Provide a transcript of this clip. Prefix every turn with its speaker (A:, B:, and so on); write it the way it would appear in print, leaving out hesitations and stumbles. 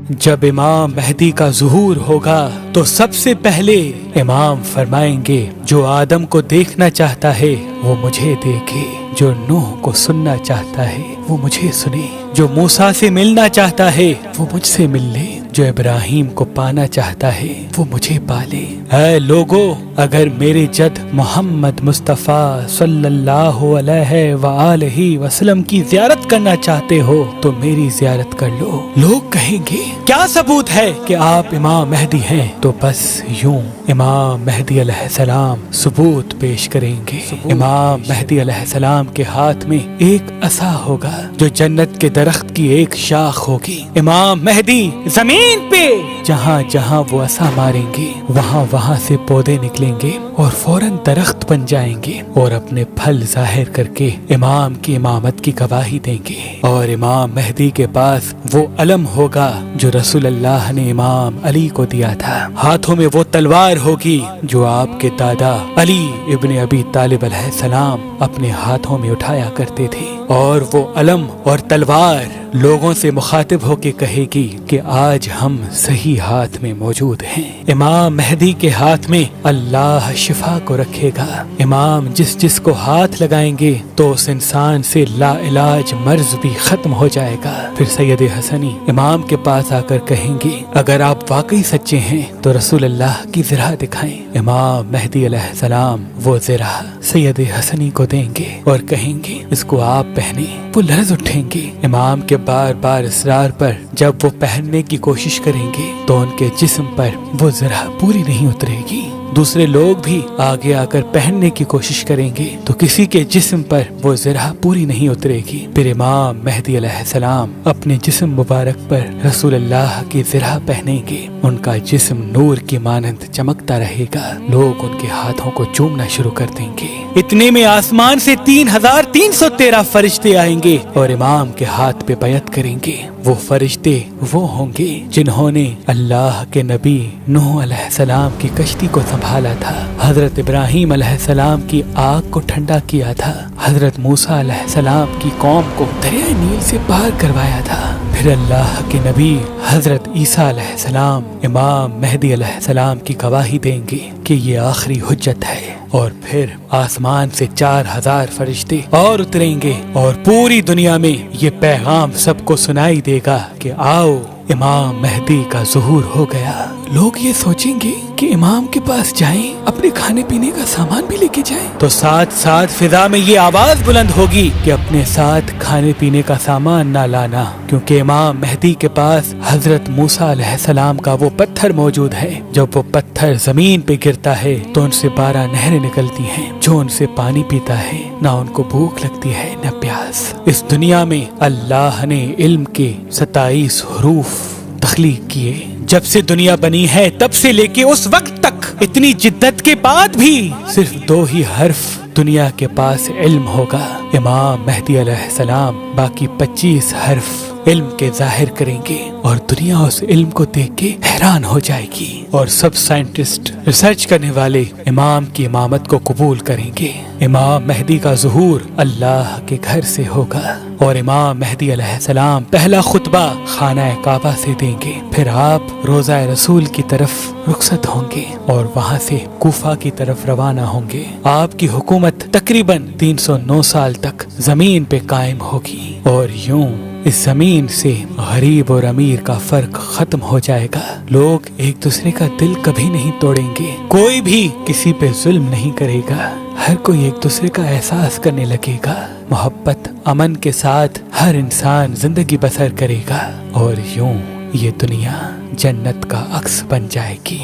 A: جب امام مہدی کا ظہور ہوگا تو سب سے پہلے امام فرمائیں گے جو آدم کو دیکھنا چاہتا ہے وہ مجھے دیکھے، جو نوح کو سننا چاہتا ہے وہ مجھے سنے، جو موسیٰ سے ملنا چاہتا ہے وہ مجھ سے مل لے، جو ابراہیم کو پانا چاہتا ہے وہ مجھے پالے۔ اے لوگو، اگر میرے جد محمد مصطفیٰ صلی اللہ علیہ وآلہ وسلم کی زیارت کرنا چاہتے ہو تو میری زیارت کر لو۔ لوگ کہیں گے کیا ثبوت ہے کہ آپ امام مہدی ہیں؟ تو بس یوں امام مہدی علیہ السلام ثبوت پیش کریں گے۔ امام مہدی علیہ السلام کے ہاتھ میں ایک عصا ہوگا جو جنت کے درخت کی ایک شاخ ہوگی۔ امام مہدی زمین پہ جہاں جہاں وہ عصا ماریں گے وہاں سے پودے نکلیں گے اور فوراً درخت بن جائیں گے اور اپنے پھل ظاہر کر کے امام کی امامت کی گواہی دیں گے۔ اور امام مہدی کے پاس وہ علم ہوگا جو رسول اللہ نے امام علی کو دیا تھا۔ ہاتھوں میں وہ تلوار ہوگی جو آپ کے دادا علی ابن ابی طالب علیہ السلام اپنے ہاتھوں میں اٹھایا کرتے تھے، اور وہ علم اور تلوار لوگوں سے مخاطب ہو کے کہے گی کہ آج ہم صحیح ہاتھ میں موجود ہیں۔ امام مہدی کے ہاتھ میں اللہ شفا کو رکھے گا۔ امام جس کو ہاتھ لگائیں گے تو اس انسان سے لا علاج مرض بھی ختم ہو جائے گا۔ پھر سید حسنی امام کے پاس آ کر کہیں گے اگر آپ واقعی سچے ہیں تو رسول اللہ کی زرہ دکھائیں۔ امام مہدی علیہ السلام وہ زرہ سید حسنی کو دیں گے اور کہیں گے اس کو آپ پہنے۔ وہ لرز اٹھیں گے۔ امام کے بار بار اصرار پر جب وہ پہننے کی کوشش کریں گے تو ان کے جسم پر وہ زرہ پوری نہیں اترے گی۔ دوسرے لوگ بھی آگے آ کر پہننے کی کوشش کریں گے تو کسی کے جسم پر وہ زرہ پوری نہیں اترے گی۔ پھر امام مہدی علیہ السلام اپنے جسم مبارک پر رسول اللہ کی زرہ پہنیں گے۔ ان کا جسم نور کی مانند چمکتا رہے گا۔ لوگ ان کے ہاتھوں کو چومنا شروع کر دیں گے۔ اتنے میں آسمان سے 3313 فرشتے آئیں گے اور امام کے ہاتھ پہ بیعت کریں گے۔ وہ فرشتے وہ ہوں گے جنہوں نے اللہ کے نبی نوح علیہ السلام کی کشتی کو سنبھالا تھا، حضرت ابراہیم علیہ السلام کی آگ کو ٹھنڈا کیا تھا، حضرت موسیٰ علیہ السلام کی قوم کو دریائے نیل سے پار کروایا تھا۔ پھر اللہ کے نبی حضرت عیسیٰ علیہ السلام امام مہدی علیہ السلام کی گواہی دیں گے کہ یہ آخری حجت ہے، اور پھر آسمان سے 4000 فرشتے اور اتریں گے اور پوری دنیا میں یہ پیغام سب کو سنائی دے گا کہ آؤ امام مہدی کا ظہور ہو گیا۔ لوگ یہ سوچیں گے کہ امام کے پاس جائیں، اپنے کھانے پینے کا سامان بھی لے کے جائیں، تو ساتھ ساتھ فضا میں یہ آواز بلند ہوگی کہ اپنے ساتھ کھانے پینے کا سامان نہ لانا، کیونکہ امام مہدی کے پاس حضرت موسیٰ علیہ السلام کا وہ پتھر موجود ہے۔ جب وہ پتھر زمین پہ گرتا ہے تو ان سے 12 نہریں نکلتی ہیں، جو ان سے پانی پیتا ہے نہ ان کو بھوک لگتی ہے نہ پیاس۔ اس دنیا میں اللہ نے علم کے 27 حروف تخلیق کیے۔ جب سے دنیا بنی ہے تب سے لے کے اس وقت تک اتنی جدت کے بعد بھی صرف 2 ہی حرف دنیا کے پاس علم ہوگا۔ امام مہدی علیہ السلام باقی 25 حرف علم کے ظاہر کریں گے اور دنیا اس علم کو دیکھ کے حیران ہو جائے گی، اور سب سائنٹسٹ ریسرچ کرنے والے امام کی امامت کو قبول کریں گے۔ امام مہدی کا ظہور اللہ کے گھر سے ہوگا، اور امام مہدی علیہ السلام پہلا خطبہ خانہ کعبہ سے دیں گے۔ پھر آپ روضہ رسول کی طرف رخصت ہوں گے اور وہاں سے کوفہ کی طرف روانہ ہوں گے۔ آپ کی حکومت تقریباً 309 سال تک زمین پہ قائم ہوگی، اور یوں اس زمین سے غریب اور امیر کا فرق ختم ہو جائے گا۔ لوگ ایک دوسرے کا دل کبھی نہیں توڑیں گے، کوئی بھی کسی پہ ظلم نہیں کرے گا، ہر کوئی ایک دوسرے کا احساس کرنے لگے گا، محبت امن کے ساتھ ہر انسان زندگی بسر کرے گا، اور یوں یہ دنیا جنت کا عکس بن جائے گی۔